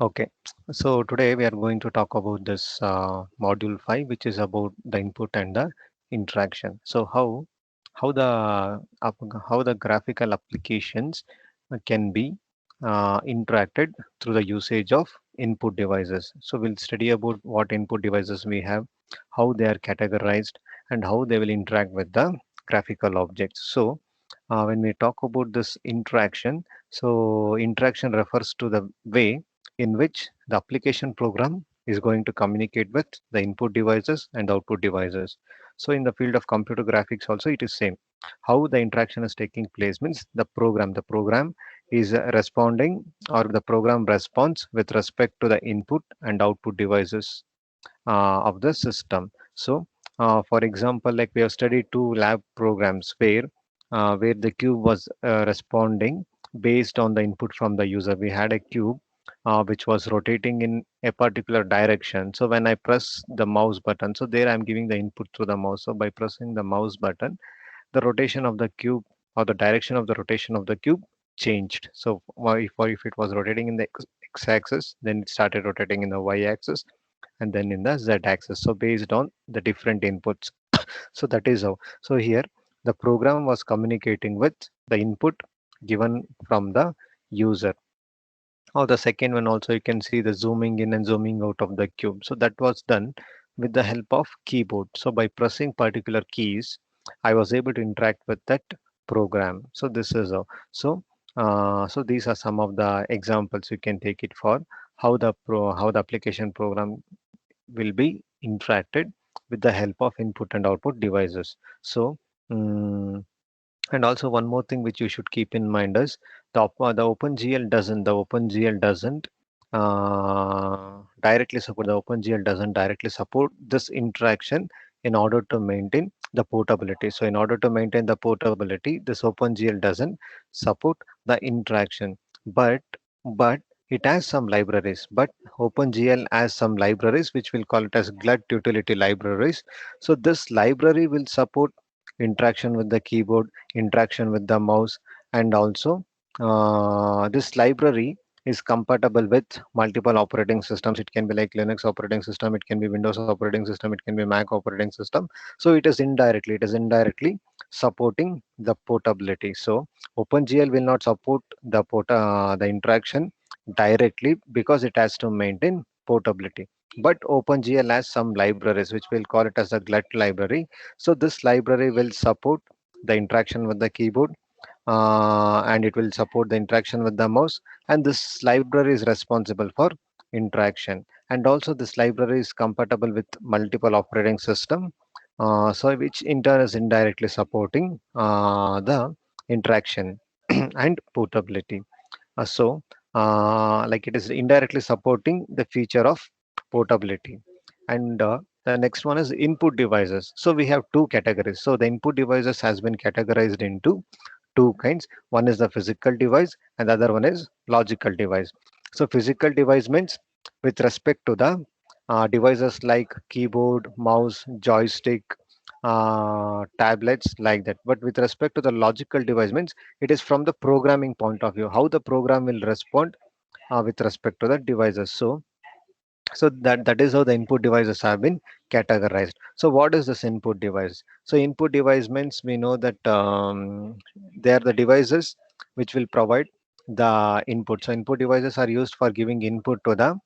Okay, so today we are going to talk about this module 5, which is about the input and the interaction. So how the how the graphical applications can be interacted through the usage of input devices. So we'll study about what input devices we have, how they are categorized, and how they will interact with the graphical objects. So when we talk about this interaction, so interaction refers to the way in which the application program is going to communicate with the input devices and output devices. So in the field of computer graphics also it is same. How the interaction is taking place means the program is responding, or the program responds with respect to the input and output devices of the system. So for example, like we have studied two lab programs where the cube was responding based on the input from the user. We had a cube which was rotating in a particular direction. So when I press the mouse button, so there I'm giving the input through the mouse. So by pressing the mouse button, the rotation of the cube, or the direction of the rotation of the cube, changed. So if it was rotating in the x-axis, then it started rotating in the y-axis, and then in the z-axis. So based on the different inputs. So that is how. So here the program was communicating with the input given from the user. Or the second one also, you can see the zooming in and zooming out of the cube. So that was done with the help of keyboard. So by pressing particular keys, I was able to interact with that program. So this is how. So these are some of the examples you can take it for how the application program will be interacted with the help of input and output devices. So mm, and also one more thing which you should keep in mind is the OpenGL doesn't directly support this interaction in order to maintain the portability. So in order to maintain the portability, this OpenGL doesn't support the interaction, but but it has some libraries. But OpenGL has some libraries which we'll call it as GLUT utility libraries. So this library will support interaction with the keyboard, interaction with the mouse, and also this library is compatible with multiple operating systems. It can be like Linux operating system, it can be Windows operating system, it can be Mac operating system. So it is indirectly supporting the portability. So OpenGL will not support the interaction directly because it has to maintain portability. But OpenGL has some libraries which we'll call it as a GLUT library. So this library will support the interaction with the keyboard, and it will support the interaction with the mouse, and this library is responsible for interaction. And also this library is compatible with multiple operating system, so which in turn is indirectly supporting the interaction and portability. Like it is indirectly supporting the feature of portability. And the next one is input devices. So we have two categories. So the input devices has been categorized into two kinds. One is the physical device and the other one is logical device. So physical device means with respect to the devices like keyboard, mouse, joystick, tablets, like that. But with respect to the logical device means it is from the programming point of view, how the program will respond with respect to the devices. So that is how the input devices have been categorized. So what is this input device? So input device means we know that they are the devices which will provide the input. So input devices are used for giving input to the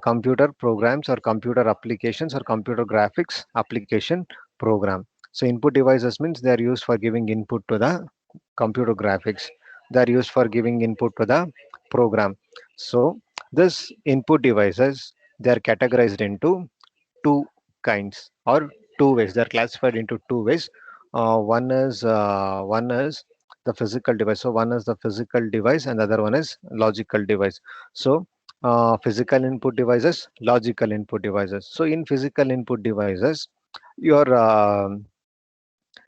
computer programs or computer applications or computer graphics application program. So input devices means they are used for giving input to the computer graphics. They are used for giving input to the program. So this input devices, they are categorized into two kinds or two ways. They are classified into two ways. One is the physical device. So one is the physical device and the other one is logical device. So physical input devices, logical input devices. So in physical input devices, your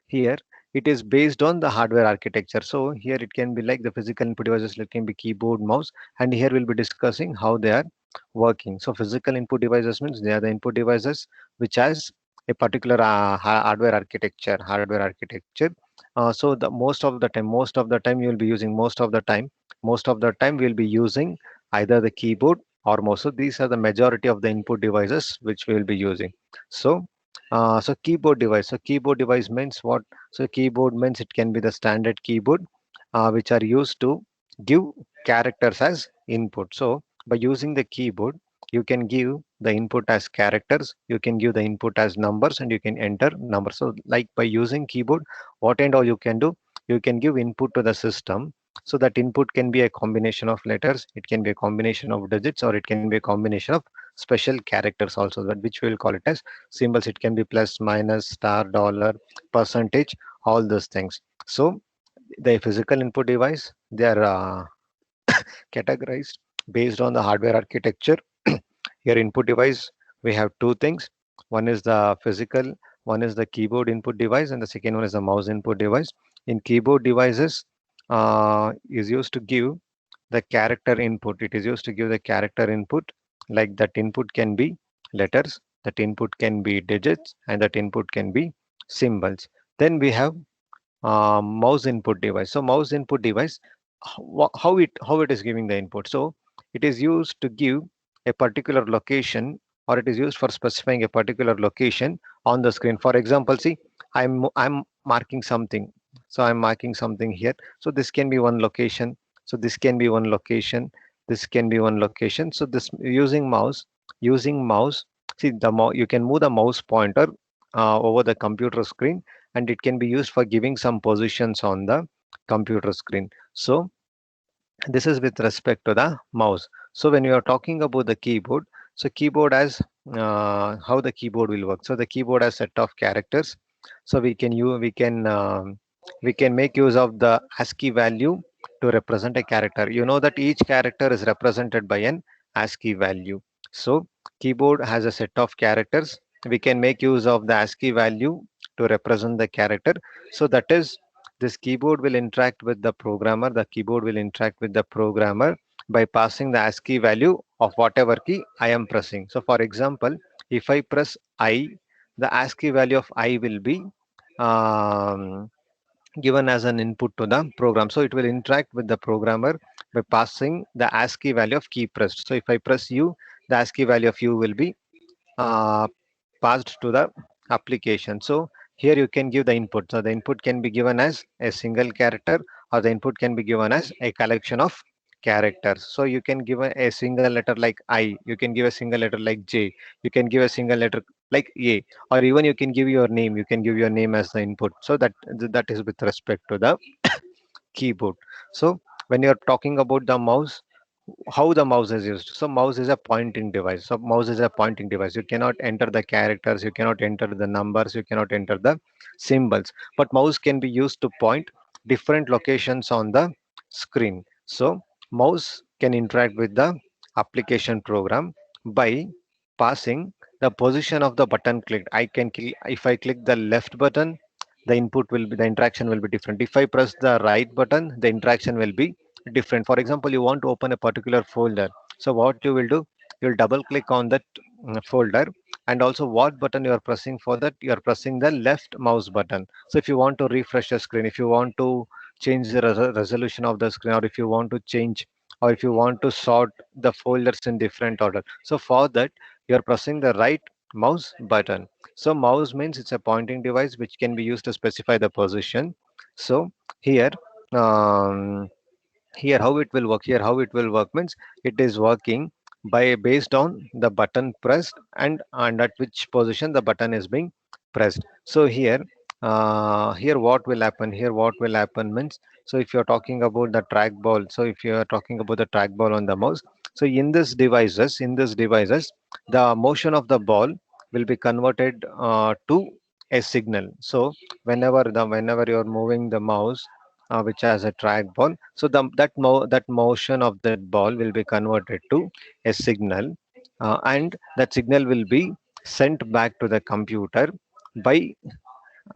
here it is based on the hardware architecture. So here it can be like the physical input devices, it can be keyboard, mouse, and here we'll be discussing how they are working. So physical input devices means they are the input devices which has a particular hardware architecture. So the most of the time we'll be using either the keyboard or more. So these are the majority of the input devices which we will be using. So so keyboard device. So keyboard device means what? So keyboard means it can be the standard keyboard which are used to give characters as input. So by using the keyboard, you can give the input as characters, you can give the input as numbers, and you can enter numbers. So like by using keyboard, what and all you can do, you can give input to the system. So that input can be a combination of letters, it can be a combination of digits, or it can be a combination of special characters also, that which we will call it as symbols. It can be plus, minus, star, dollar, percentage, all those things. So the physical input device, they are categorized based on the hardware architecture. Here input device, we have two things. One is the physical, one is the keyboard input device, and the second one is the mouse input device. In keyboard devices, is used to give the character input. It is used to give the character input. Like that input can be letters, that input can be digits, and that input can be symbols. Then we have mouse input device. So mouse input device, how it is giving the input. So it is used to give a particular location, or it is used for specifying a particular location on the screen. For example, see, I'm marking something. So I'm marking something here. So this can be one location. So this can be one location. This can be one location. So this using mouse. See you can move the mouse pointer over the computer screen, and it can be used for giving some positions on the computer screen. So this is with respect to the mouse. So when you are talking about the keyboard, so keyboard has how the keyboard will work. So the keyboard has set of characters. So we can make use of the ASCII value to represent a character. You know that each character is represented by an ASCII value. So keyboard has a set of characters. We can make use of the ASCII value to represent the character. So that is, this keyboard will interact with the programmer. The keyboard will interact with the programmer by passing the ASCII value of whatever key I am pressing. So for example, if I press I, the ASCII value of I will be um, given as an input to the program. So it will interact with the programmer by passing the ASCII value of key pressed. So if I press U, the ASCII value of U will be uh, passed to the application. So here you can give the input. So the input can be given as a single character, or the input can be given as a collection of characters. So you can give a single letter like I, you can give a single letter like J, you can give a single letter like A, or even you can give your name, you can give your name as the input. So that is with respect to the keyboard. So when you're talking about the mouse, how the mouse is used. So mouse is a pointing device. So mouse is a pointing device. You cannot enter the characters, you cannot enter the numbers, you cannot enter the symbols. But mouse can be used to point different locations on the screen. So mouse can interact with the application program by passing the position of the button clicked. If I click the left button, the interaction will be different. If I press the right button, the interaction will be different. For example, you want to open a particular folder. So what you will do, you'll double click on that folder, and also what button you are pressing for that, you are pressing the left mouse button. So if you want to refresh the screen, if you want to change the resolution of the screen, or if you want to change, or if you want to sort the folders in different order, so for that you are pressing the right mouse button. So mouse means it's a pointing device which can be used to specify the position. So here um, how it will work means, it is working by based on the button pressed, and at which position the button is being pressed. So here what will happen means, so if you're talking about the trackball, so if you are talking about the trackball on the mouse, so in this devices the motion of the ball will be converted to a signal. So whenever you're moving the mouse, which has a trackball. So that motion of that ball will be converted to a signal, and that signal will be sent back to the computer by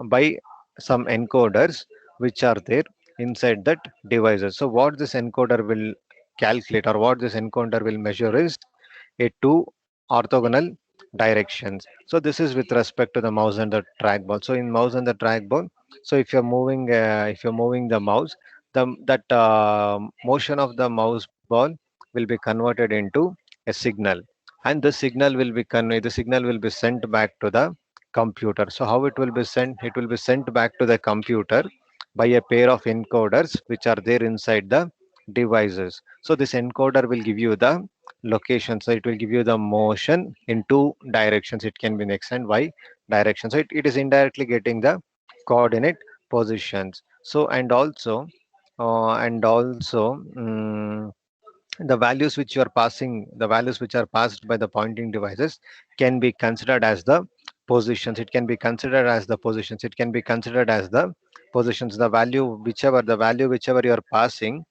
by some encoders which are there inside that devices. So what this encoder will calculate, or what this encoder will measure, is a two orthogonal directions. So this is with respect to the mouse and the trackball. So in mouse and the trackball, so if you're moving the mouse, that motion of the mouse ball will be converted into a signal, and the signal will be sent back to the computer. So how it will be sent? It will be sent back to the computer by a pair of encoders which are there inside the devices. So this encoder will give you the location. So it will give you the motion in two directions. It can be in x and y direction. So it is indirectly getting the coordinate positions. So and also the values which you are passing, the values which are passed by the pointing devices can be considered as the positions. It can be considered as the positions. It can be considered as the positions. The value whichever you are passing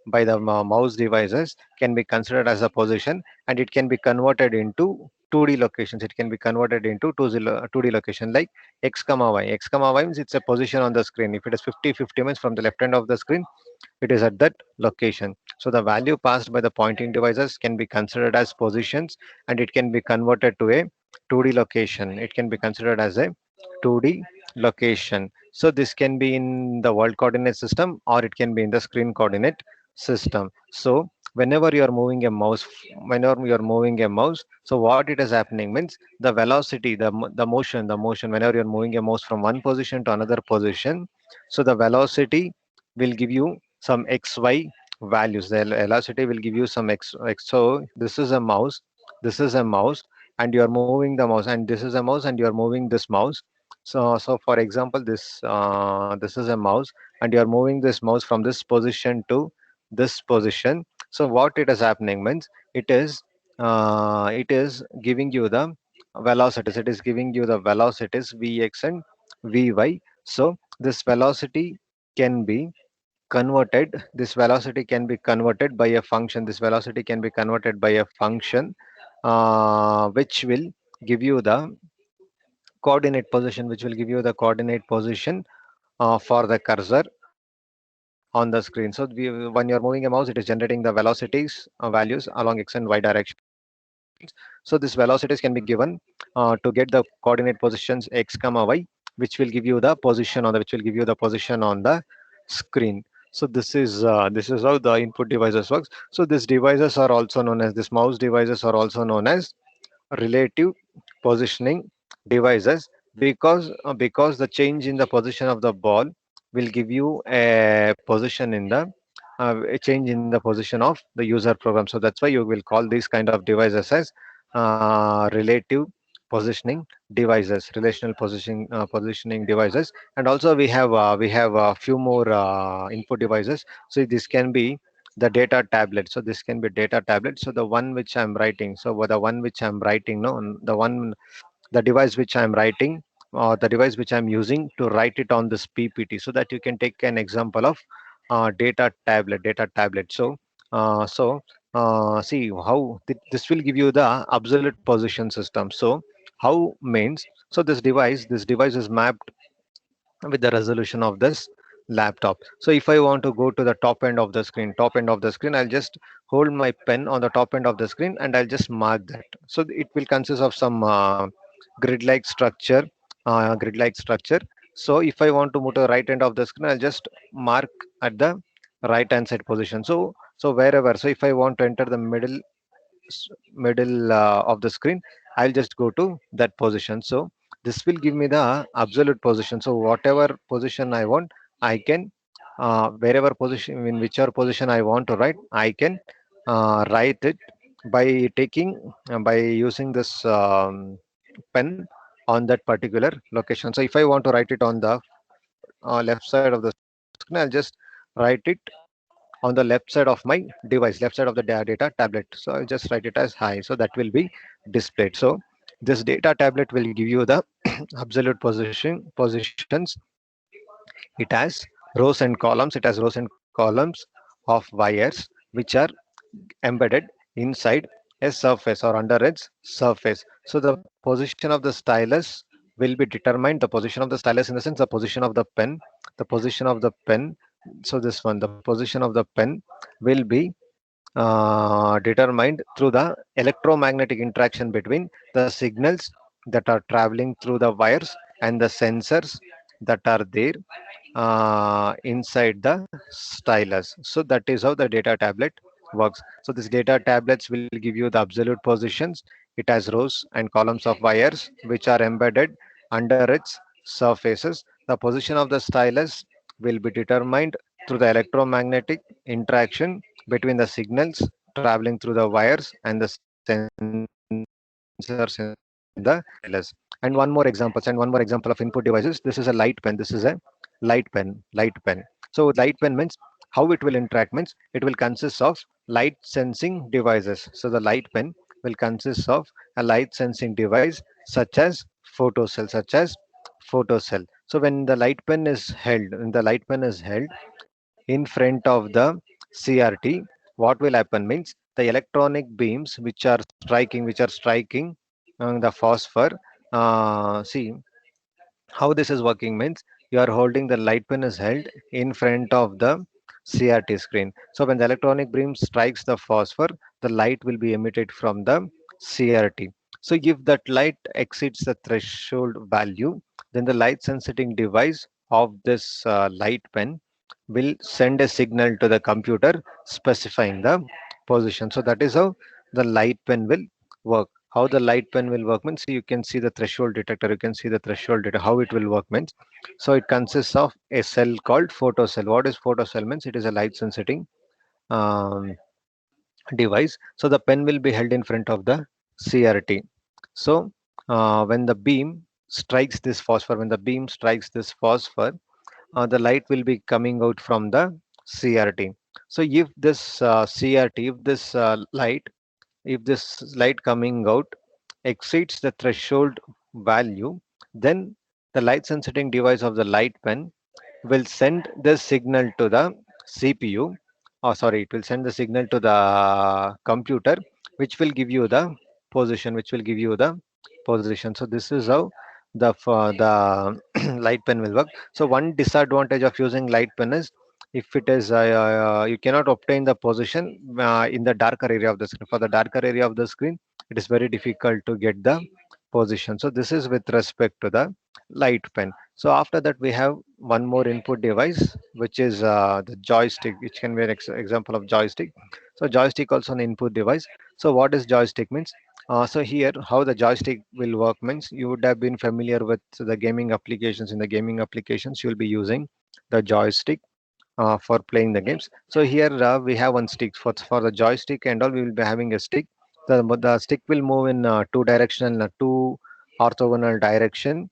by the mouse devices can be considered as a position, and it can be converted into 2D locations. It can be converted into 2D location like x comma y. X comma y means it's a position on the screen. If it is 50-50 means from the left end of the screen, it is at that location. So the value passed by the pointing devices can be considered as positions, and it can be converted to a 2D location. It can be considered as a 2D location. So this can be in the world coordinate system, or it can be in the screen coordinate system. So whenever you are moving a mouse, so what it is happening means the velocity, the motion, whenever you are moving a mouse from one position to another position, so the velocity will give you some xy values. The velocity will give you some x. So this is a mouse, this is a mouse, and you are moving the mouse, and this is a mouse, and you are moving this mouse. So for example, this is a mouse, and you are moving this mouse from this position to this position. So what it is happening means it is giving you the velocities. It is giving you the velocities vx and vy. So this velocity can be converted by a function. This velocity can be converted by a function which will give you the coordinate position for the cursor on the screen. So when you're moving a mouse, it is generating the velocities values along x and y directions. So these velocities can be given to get the coordinate positions x comma y, which will give you the position on the screen. So this is how the input devices works. So these mouse devices are also known as relative positioning devices, because the change in the position of the ball will give you a change in the position of the user program. So that's why you will call these kind of devices as relative positioning devices, positioning devices. And also we have a few more input devices. So this can be the data tablet. So this can be data tablet. So the one which I'm writing no the device which I'm writing, or the device which I'm using to write it on this PPT, so that you can take an example of data tablet. See how this will give you the absolute position system. So how means, so this device is mapped with the resolution of this laptop. So if I want to go to the top end of the screen, I'll just hold my pen on the top end of the screen, and I'll just mark that. So it will consist of some grid like structure. So if I want to move to the right end of the screen, I'll just mark at the right hand side position. So wherever, so if I want to enter the middle of the screen, I'll just go to that position. So this will give me the absolute position. So whatever position I want, I can wherever position, in whichever position I want to write, I can write it by using this pen on that particular location. So if I want to write it on the left side of the screen, I'll just write it on the left side of my device, left side of the data tablet. So I'll just write it as high. So that will be displayed. So this data tablet will give you the absolute positions. It has rows and columns. It has rows and columns of wires which are embedded inside a surface or under its surface. So the position of the stylus will be determined. The position of the stylus, in the sense, the position of the pen, the position of the pen. So this one, the position of the pen will be determined through the electromagnetic interaction between the signals that are traveling through the wires and the sensors that are there inside the stylus. So that is how the data tablet works. So this data tablets will give you the absolute positions. It has rows and columns of wires which are embedded under its surfaces. The position of the stylus will be determined through the electromagnetic interaction between the signals traveling through the wires and the sensors in the stylus. And one more example of input devices. This is a light pen. This is a light pen. So light pen means how it will interact means it will consist of light sensing devices. So the light pen will consist of a light sensing device such as photocell. So when the light pen is held, in front of the CRT, what will happen means the electronic beams which are striking the phosphor. See how this is working means you are holding the light pin is held in front of the CRT screen. So when the electronic beam strikes the phosphor, the light will be emitted from the CRT. So if that light exceeds the threshold value, then the light sensing device of this light pen will send a signal to the computer specifying the position. So that is how the light pen will work. How the light pen will work means you can see the threshold detector. You can see the threshold detector. How it will work means so it consists of a cell called photocell. What is photocell means it is a light sensing um, device. So the pen will be held in front of the CRT. So when the beam strikes this phosphor, the light will be coming out from the CRT. So if this CRT, if this light coming out exceeds the threshold value, then the light sensing device of the light pen will send the signal to the CPU. Oh, sorry, it will send the signal to the computer, which will give you the position. So this is how the light pen will work. So one disadvantage of using light pen is if it is you cannot obtain the position in the darker area of the screen. For the darker area of the screen, it is very difficult to get the position. So this is with respect to the light pen. So after that, we have one more input device, which is the joystick, which can be an example of joystick. So joystick also an input device. So what is joystick means? So here, how the joystick will work means you would have been familiar with the gaming applications. In the gaming applications, you'll be using the joystick for playing the games. So here we have one stick for the joystick and all. We will be having a stick. The stick will move in two orthogonal direction.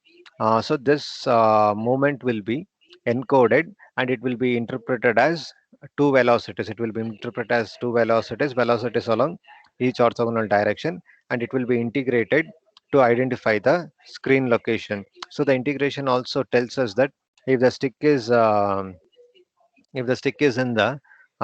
So this movement will be encoded and it will be interpreted as two velocities. It will be interpreted as two velocities along each orthogonal direction, and it will be integrated to identify the screen location. So the integration also tells us that if the stick is if the stick is in the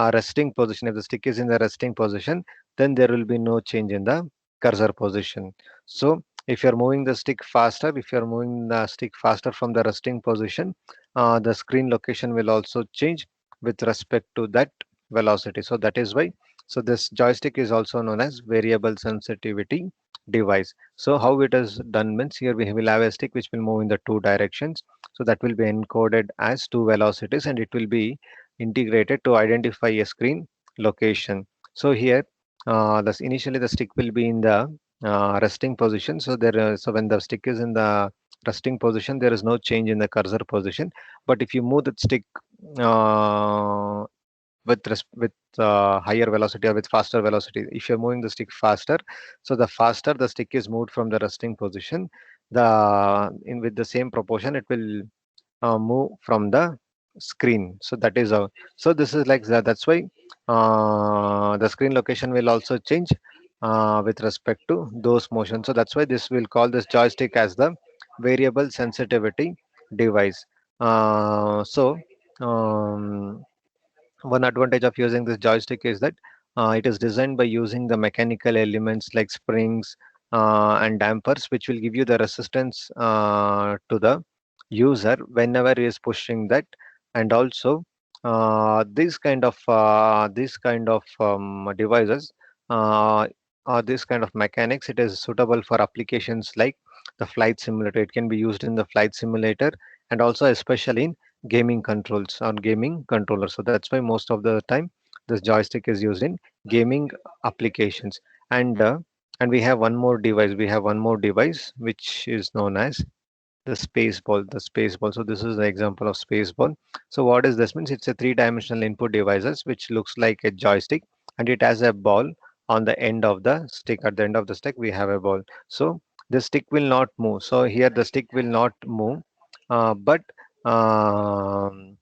resting position, then there will be no change in the cursor position. So if you're moving the stick faster, from the resting position, the screen location will also change with respect to that velocity. So that is why. So this joystick is also known as variable sensitivity device. So how it is done means here we will have a stick which will move in the two directions. So that will be encoded as two velocities and it will be integrated to identify a screen location. So here, initially the stick will be in the resting position. So when the stick is in the resting position, there is no change in the cursor position. But if you move the stick uh, with higher velocity or with faster velocity, if you're moving the stick faster, so the faster the stick is moved from the resting position, the in with the same proportion, it will move from the screen. So that is how. So this is like that. That's why the screen location will also change with respect to those motions. So that's why this will call this joystick as the variable sensitivity device. So um, one advantage of using this joystick is that it is designed by using the mechanical elements like springs and dampers, which will give you the resistance to the user whenever he is pushing that. And also, these kind of devices or this kind of mechanics, it is suitable for applications like the flight simulator. It can be used in the flight simulator and also especially in gaming controls on gaming controllers. So that's why most of the time This joystick is used in gaming applications. And and we have one more device. We have one more device which is known as the space ball. The space ball. So this is the example of space ball. So what is this means? It's a three-dimensional input devices which looks like a joystick, and it has a ball on the end of the stick. At the end of the stick we have a ball. So the stick will not move. So here the stick will not move, but um,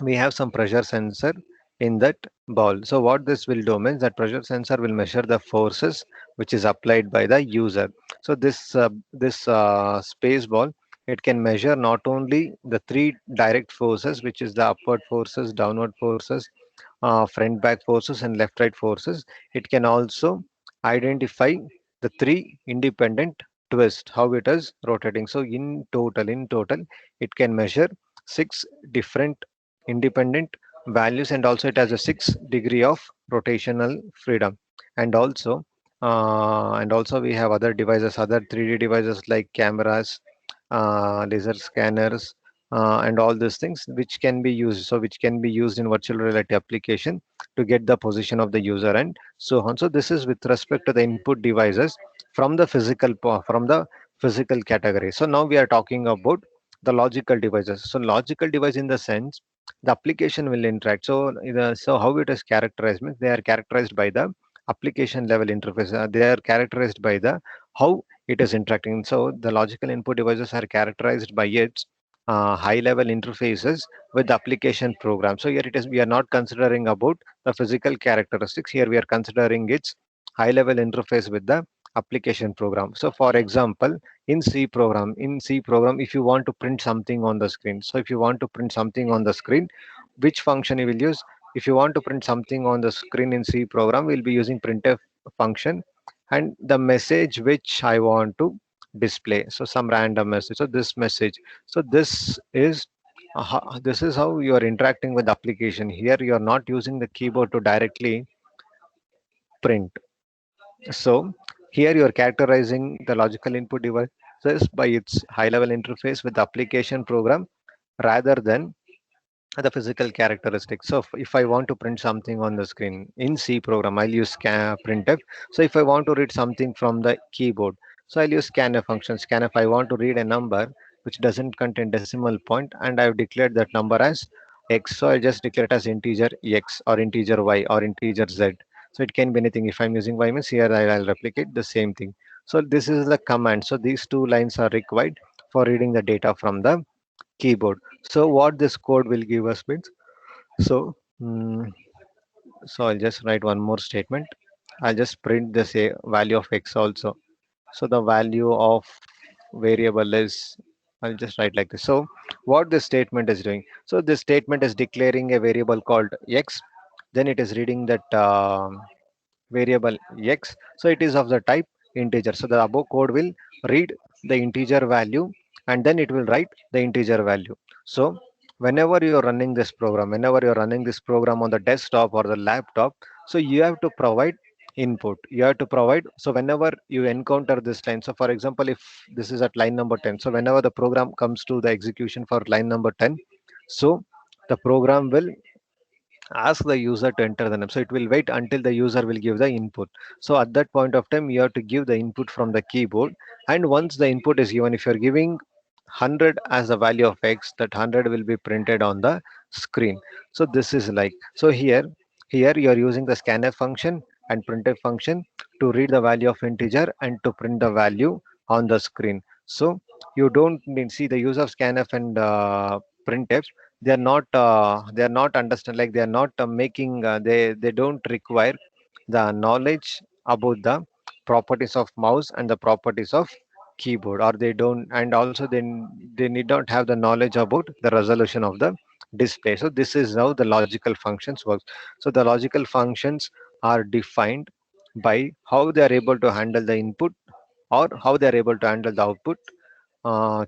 we have some pressure sensor in that ball. So what this will do means that pressure sensor will measure the forces which is applied by the user. So this space ball, it can measure not only the three direct forces, which is the upward forces, downward forces, front back forces, and left right forces. It can also identify the three independent twist, how it is rotating. So in total it can measure six different independent values, and also it has a 6 degree of rotational freedom. And also we have other devices, other 3D devices like cameras, laser scanners, and all these things which can be used. So which can be used in virtual reality application to get the position of the user and so on. So this is with respect to the input devices from the physical category. So now we are talking about the logical devices. So logical device in the sense the application will interact. So how it is characterized means they are characterized by the application level interface. They are characterized by the how it is interacting. So the logical input devices are characterized by its high level interfaces with the application program. So here it is, we are not considering about the physical characteristics. Here we are considering its high level interface with the application program. So for example, in C program, if you want to print something on the screen, so if you want to print something on the screen, which function you will use? If you want to print something on the screen in C program, we'll be using printf function, and the message which I want to display. So some random message. So this message. So this is how you are interacting with the application. Here you are not using the keyboard to directly print. So here you are characterizing the logical input devices by its high level interface with the application program rather than the physical characteristics. So if I want to print something on the screen in C program, I'll use printf. So if I want to read something from the keyboard, so I'll use scanf function. Scanf, I want to read a number which doesn't contain decimal point, and I've declared that number as x. So I just declare it as integer x or integer y or integer z. So it can be anything. If I'm using y means here I'll replicate the same thing. So this is the command. So these two lines are required for reading the data from the keyboard. So what this code will give us means, so mm, so I'll just write one more statement. I'll just print the say value of x also. So the value of variable is, I'll just write like this. So what this statement is doing? So this statement is declaring a variable called x. Then it is reading that variable x. So it is of the type integer. So the above code will read the integer value, and then it will write the integer value. So whenever you're running this program on the desktop or the laptop, so you have to provide input. You have to provide. So whenever you encounter this line, so for example, if this is at line number 10, so whenever the program comes to the execution for line number 10, so the program will ask the user to enter the name. So it will wait until the user will give the input. So at that point of time, you have to give the input from the keyboard. And once the input is given, if you're giving 100 as the value of x, that 100 will be printed on the screen. So this is like, so here you are using the scanf function and printf function to read the value of integer and to print the value on the screen. So you don't need, see the use of scanf and printf, they are not understand, like they are not making they don't require the knowledge about the properties of mouse and the properties of keyboard, or they don't, and also they need not have the knowledge about the resolution of the display. So this is how the logical functions works. So the logical functions are defined by how they are able to handle the input or how they are able to handle the output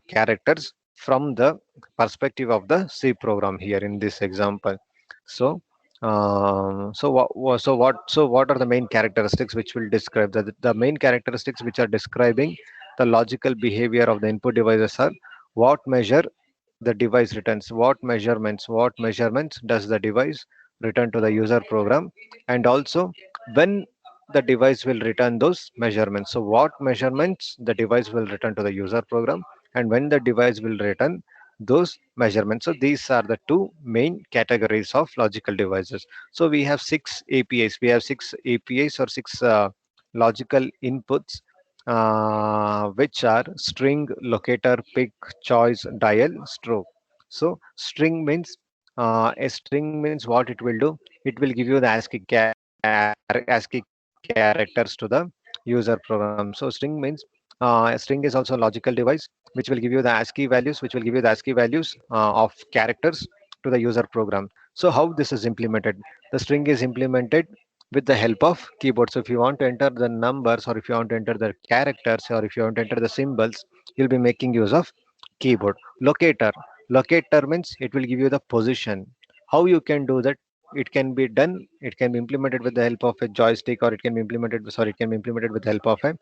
characters from the perspective of the C program here in this example. So, what are the main characteristics which will describe the main characteristics which are describing the logical behavior of the input devices are what measure the device returns, what measurements does the device return to the user program, and also when the device will return those measurements. So what measurements the device will return to the user program, and when the device will return those measurements. So these are the two main categories of logical devices. So we have six APIs. We have six APIs or six logical inputs, which are string, locator, pick, choice, dial, stroke. So string means a string means what it will do. It will give you the ASCII characters to the user program. So string means a string is also a logical device which will give you the ASCII values, of characters to the user program. So how this is implemented? The string is implemented with the help of keyboard. So if you want to enter the numbers, or if you want to enter the characters, or if you want to enter the symbols, you'll be making use of keyboard. Locator means it will give you the position. How you can do that? It can be done, it can be implemented with the help of a joystick, or it can be implemented with the help of a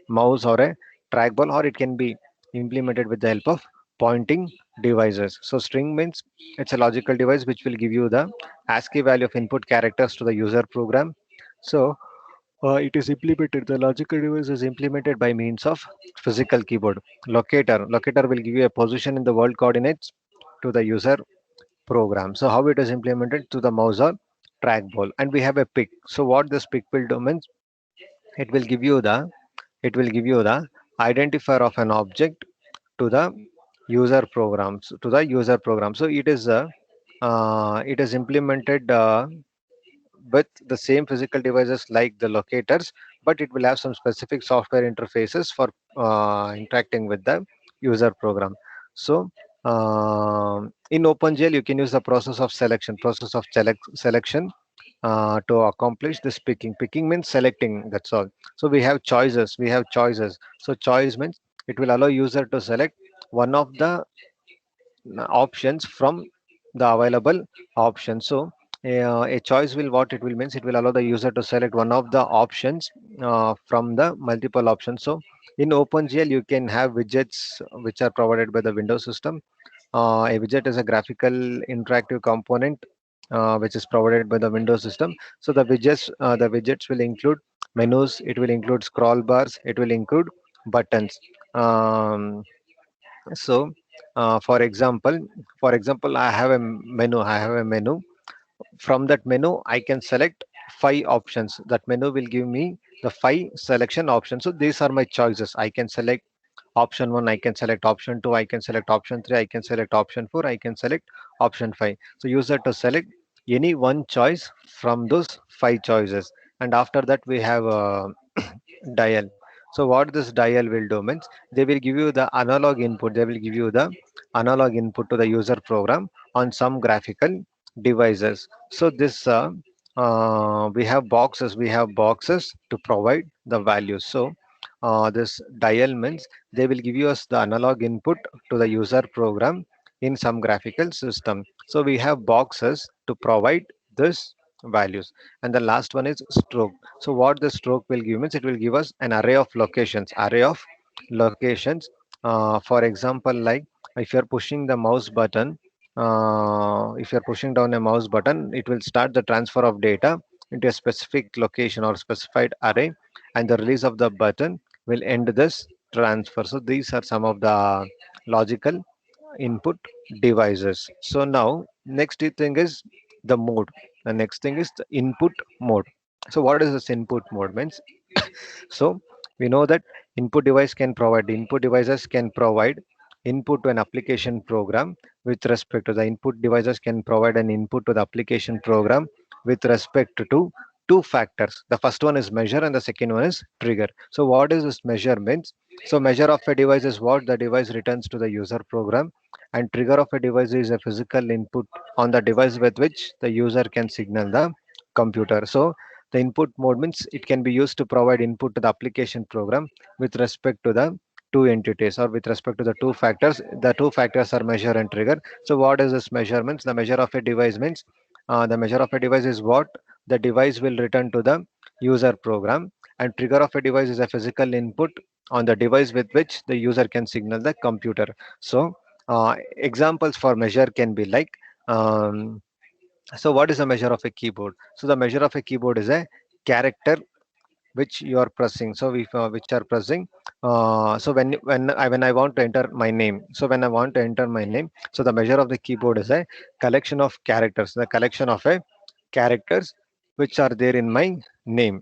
mouse or a trackball, or it can be implemented with the help of pointing devices. So string means it's a logical device which will give you the ASCII value of input characters to the user program. So it is implemented. The logical device is implemented by means of physical keyboard. Locator will give you a position in the world coordinates to the user program. So how it is implemented? To the mouse or trackball. And we have a pick. So what this pick will do means it will give you the identifier of an object to the user program. So it is implemented with the same physical devices like the locators, but it will have some specific software interfaces for interacting with the user program. So in OpenGL, you can use the process of selection to accomplish this picking. Picking means selecting. That's all. So we have choices. So choice means it will allow user to select one of the options from the available options. So a choice will what it will means it will allow the user to select one of the options from the multiple options. So in OpenGL, you can have widgets which are provided by the Windows system. A widget is a graphical interactive component which is provided by the Windows system. So the widgets will include menus, it will include scroll bars, it will include buttons. Um, so, for example, I have a menu. From that menu, I can select five options. That menu will give me the five selection options. So these are my choices. I can select option one, I can select option two, I can select option three, I can select option four, I can select option five. So user to select any one choice from those five choices. And after that, we have dial. So what this dial will do means they will give you the analog input. They will give you the analog input to the user program on some graphical devices. So this we have boxes. We have boxes to provide the values. So this dial means they will give you us the analog input to the user program in some graphical system. So we have boxes to provide this values. And the last one is stroke. So what the stroke will give means it will give us an array of locations. For example, like if you're pushing the mouse button, if you're pushing down a mouse button, it will start the transfer of data into a specific location or specified array, and the release of the button will end this transfer. So these are some of the logical input devices. So now next thing is the mode. The next thing is the input mode. So what is this input mode means? So we know that input devices can provide input to an application program with respect to the input devices can provide an input to the application program with respect to two factors. The first one is measure and the second one is trigger. So what is this measure means? So measure of a device is what the device returns to the user program, and trigger of a device is a physical input on the device with which the user can signal the computer. So the input mode means it can be used to provide input to the application program with respect to the two entities or with respect to the two factors. The two factors are measure and trigger. So what is this measurements? The measure of a device means the measure of a device is what the device will return to the user program, and trigger of a device is a physical input on the device with which the user can signal the computer. So examples for measure can be like um, So what is the measure of a keyboard? So the measure of a keyboard is a character which you are pressing. So if which are pressing. So when I want to enter my name. So when I want to enter my name, so the measure of the keyboard is a collection of characters. The collection of a characters which are there in my name.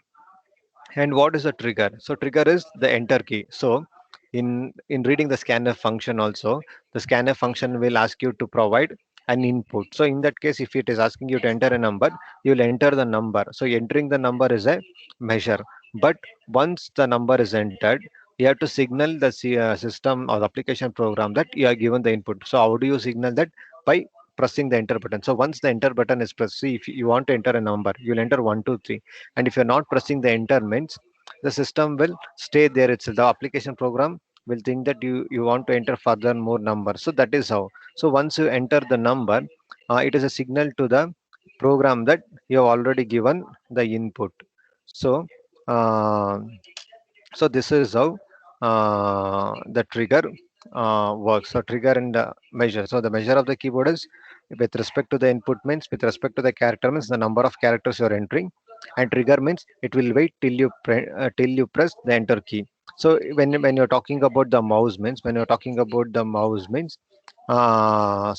And what is the trigger? So trigger is the enter key. So in reading the scanf function also, the scanf function will ask you to provide an input. So in that case, if it is asking you to enter a number, you will enter the number. So entering the number is a measure. But once the number is entered, you have to signal the system or the application program that you are given the input. So how do you signal that? By pressing the enter button. So once the enter button is pressed, see if you want to enter a number, you will enter 1 2 3. And if you're not pressing the enter means, the system will stay there. It's the application program will think that you want to enter further more numbers. So that is how. So once you enter the number, it is a signal to the program that you have already given the input. So uh, so this is how the trigger works. So trigger and measure. So the measure of the keyboard is with respect to the input means, with respect to the character means the number of characters you are entering, and trigger means it will wait till till you press the enter key. So when you're talking about the mouse means, when you're talking about the mouse means,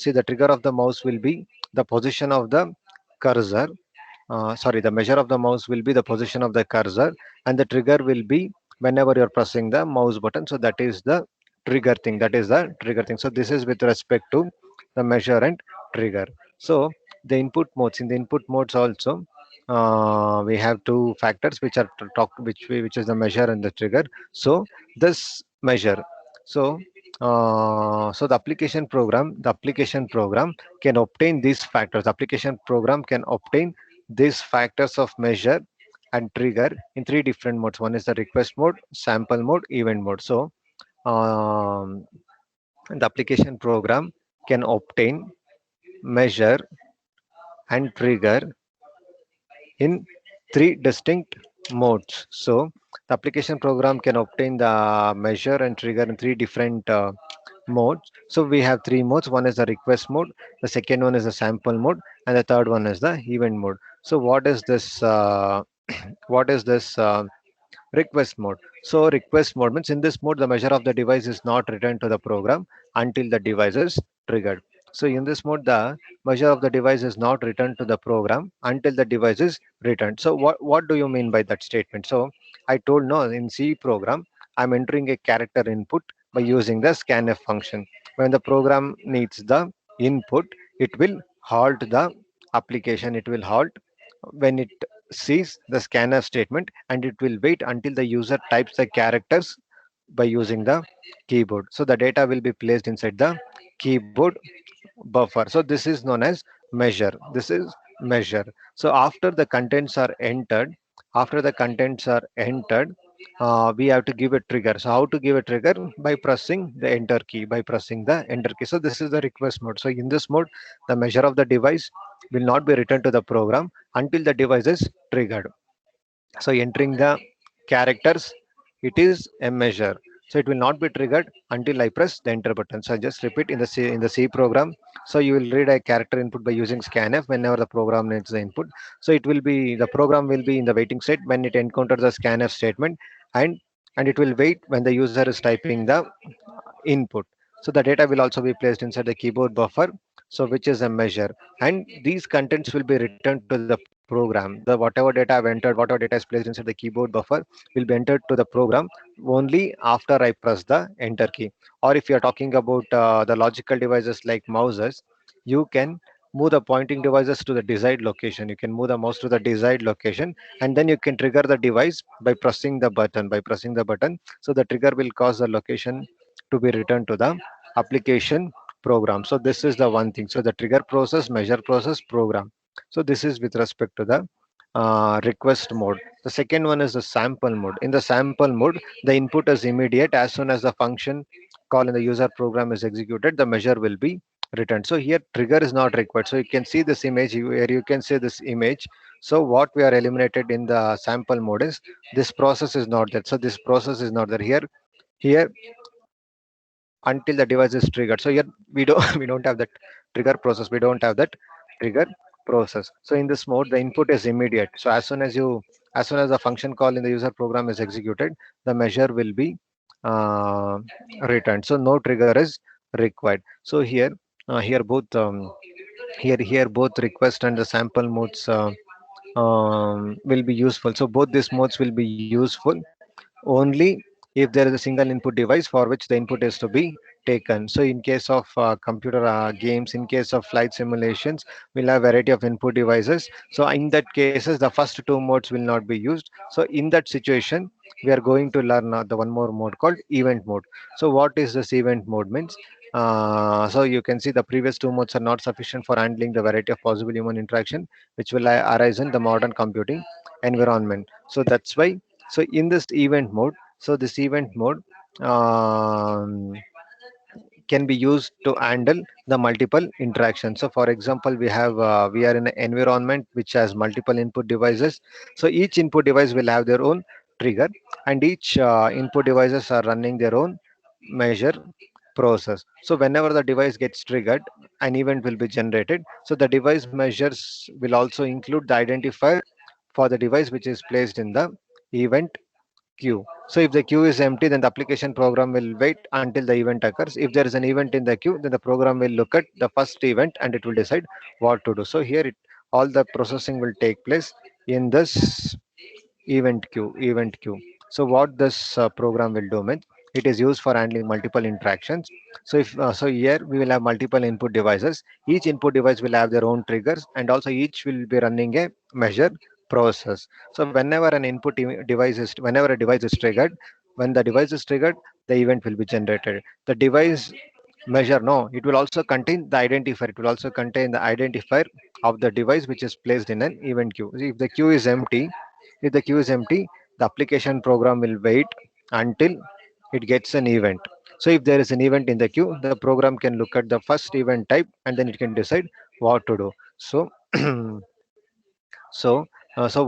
see the trigger of the mouse will be the position of the cursor. Sorry, the measure of the mouse will be the position of the cursor, and the trigger will be whenever you're pressing the mouse button. So that is the trigger thing. That is the trigger thing. So this is with respect to the measure and trigger. So the input modes, in the input modes also, we have two factors which are to talk, which is the measure and the trigger. So this measure. So so the application program can obtain these factors. The application program can obtain these factors of measure and trigger in three different modes. One is the request mode, sample mode, event mode. So the application program can obtain, measure, and trigger in three distinct modes. So the application program can obtain the measure and trigger in three different modes. So we have three modes. One is the request mode, the second one is the sample mode, and the third one is the event mode. So what is this? What is this? Request mode. So request mode means in this mode the measure of the device is not returned to the program until the device is triggered. So in this mode the measure of the device is not returned to the program until the device is returned. So what do you mean by that statement? So I told no, in C program I'm entering a character input by using the scanf function. When the program needs the input, it will halt the application. It will halt when it sees the scanf statement, and it will wait until the user types the characters by using the keyboard. So the data will be placed inside the keyboard buffer. So this is known as measure. This is measure. So after the contents are entered, after the contents are entered, we have to give a trigger. So how to give a trigger? By pressing the enter key, by pressing the enter key. So this is the request mode. So in this mode, the measure of the device will not be returned to the program until the device is triggered. So entering the characters, it is a measure. So it will not be triggered until I press the enter button. So I just repeat in the C program. So you will read a character input by using scanf whenever the program needs the input. So it will be, the program will be in the waiting state when it encounters the scanf statement, and it will wait when the user is typing the input. So the data will also be placed inside the keyboard buffer, so which is a measure, and these contents will be returned to the program. The whatever data I've entered, whatever data is placed inside the keyboard buffer will be entered to the program only after I press the enter key. Or if you are talking about the logical devices like mouses, you can move the pointing devices to the desired location. You can move the mouse to the desired location, and then you can trigger the device by pressing the button. By pressing the button, so the trigger will cause the location to be returned to the application program. So this is the one thing. So the trigger process, measure process, program. So this is with respect to the request mode. The second one is the sample mode. In the sample mode, the input is immediate. As soon as the function call in the user program is executed, the measure will be returned. So here trigger is not required. So you can see this image where you can see this image. So what we are eliminated in the sample mode is this process is not there. So this process is not there here. Here until the device is triggered. So here we don't we don't have that trigger process. We don't have that trigger process. So in this mode, the input is immediate. So as soon as the function call in the user program is executed, the measure will be uh, returned. So no trigger is required. So here both here both request and the sample modes will be useful. So both these modes will be useful only if there is a single input device for which the input is to be taken. So in case of computer games, in case of flight simulations, we'll have variety of input devices. So in that cases, the first two modes will not be used. So in that situation, we are going to learn the one more mode called event mode. So what is this event mode means? So you can see the previous two modes are not sufficient for handling the variety of possible human interaction which will arise in the modern computing environment. So that's why, so in this event mode, so this event mode um, can be used to handle the multiple interactions. So for example, we are in an environment which has multiple input devices. So each input device will have their own trigger, and each input devices are running their own measure process. So whenever the device gets triggered, an event will be generated. So the device measures will also include the identifier for the device which is placed in the event queue. So if the queue is empty, then the application program will wait until the event occurs. If there is an event in the queue, then the program will look at the first event and it will decide what to do. So here all the processing will take place in this event queue. So what this program will do means it is used for handling multiple interactions. So if so here we will have multiple input devices. Each input device will have their own triggers, and also each will be running a measure process. So whenever a device is triggered, when the device is triggered, the event will be generated. The device measure, no, it will also contain the identifier. It will also contain the identifier of the device which is placed in an event queue. If the queue is empty, if the queue is empty, the application program will wait until it gets an event. So if there is an event in the queue, the program can look at the first event type and then it can decide what to do. So so so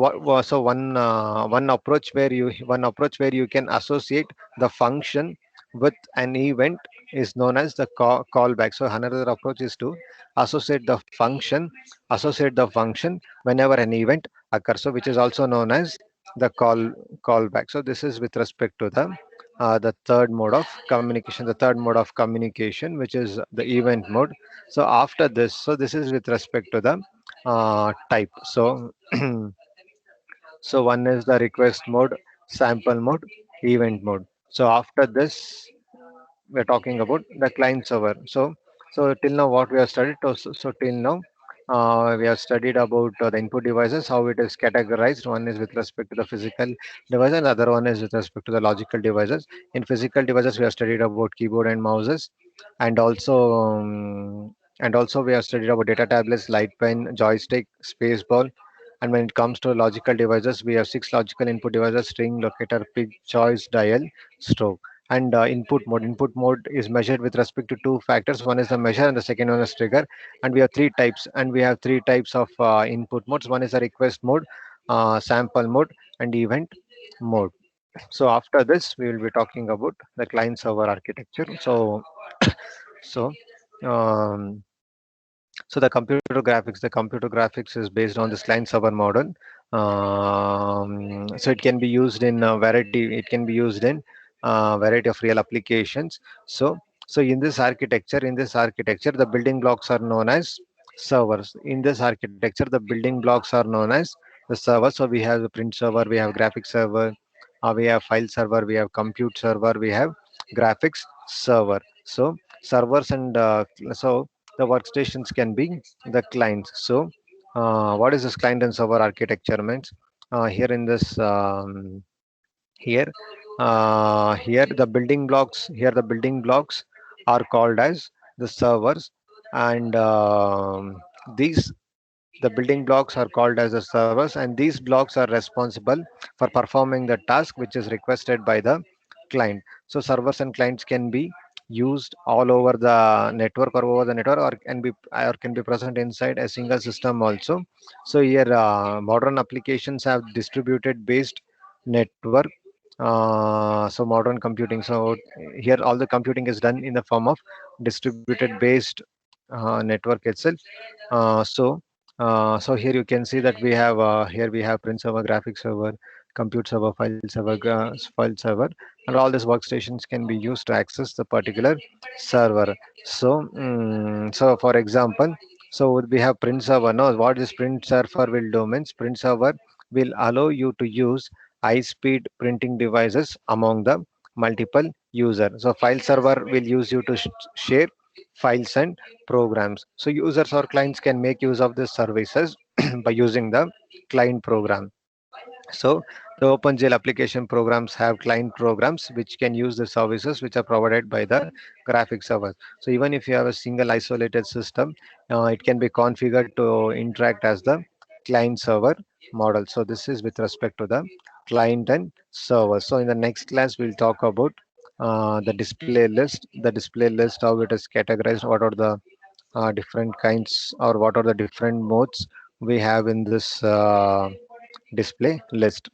one approach where you can associate the function with an event is known as the callback. So another approach is to associate the function associate the function whenever an event occurs, so which is also known as the callback. So this is with respect to the third mode of communication, which is the event mode. So after this, so this is with respect to the type. So so one is the request mode, sample mode, event mode. So after this, we're talking about the client server. So till now what we have studied, so till now we have studied about the input devices, how it is categorized. One is with respect to the physical device, and the other one is with respect to the logical devices. In physical devices, we have studied about keyboard and mouses, and also we have studied about data tablets, light pen, joystick, space ball. And when it comes to logical devices, we have six logical input devices: string, locator, pig, choice, dial, stroke. And input mode is measured with respect to two factors. One is the measure and the second one is trigger. And we have three types of input modes. One is a request mode, sample mode, and event mode. So after this, we will be talking about the client server architecture. So um, so the computer graphics is based on this client server model. So it can be used in variety of real applications. So in this architecture, the building blocks are known as servers. In this architecture, the building blocks are known as the servers. So we have the print server, we have graphics server, we have file server, we have compute server, we have graphics server. So servers and so the workstations can be the clients. So what is this client and server architecture means? Here in this here here the building blocks are called as the servers, and these the building blocks are called as the servers, and these blocks are responsible for performing the task which is requested by the client. So servers and clients can be used all over the network or over the network, or can be present inside a single system also. So here modern applications have distributed based network. So modern computing. So here all the computing is done in the form of distributed based network itself. So So here you can see that here we have print server, graphics server, compute server, file server, and all these workstations can be used to access the particular server. So for example, so we have print server. Now, what this print server will do means print server will allow you to use high-speed printing devices among the multiple user. So file server will use you to share files and programs. So users or clients can make use of these services by using the client program. So the OpenGL application programs have client programs which can use the services which are provided by the graphic server. So even if you have a single isolated system, it can be configured to interact as the client server model. So this is with respect to the client and server. So in the next class, we'll talk about the display list, how it is categorized, what are the different kinds or what are the different modes we have in this display list.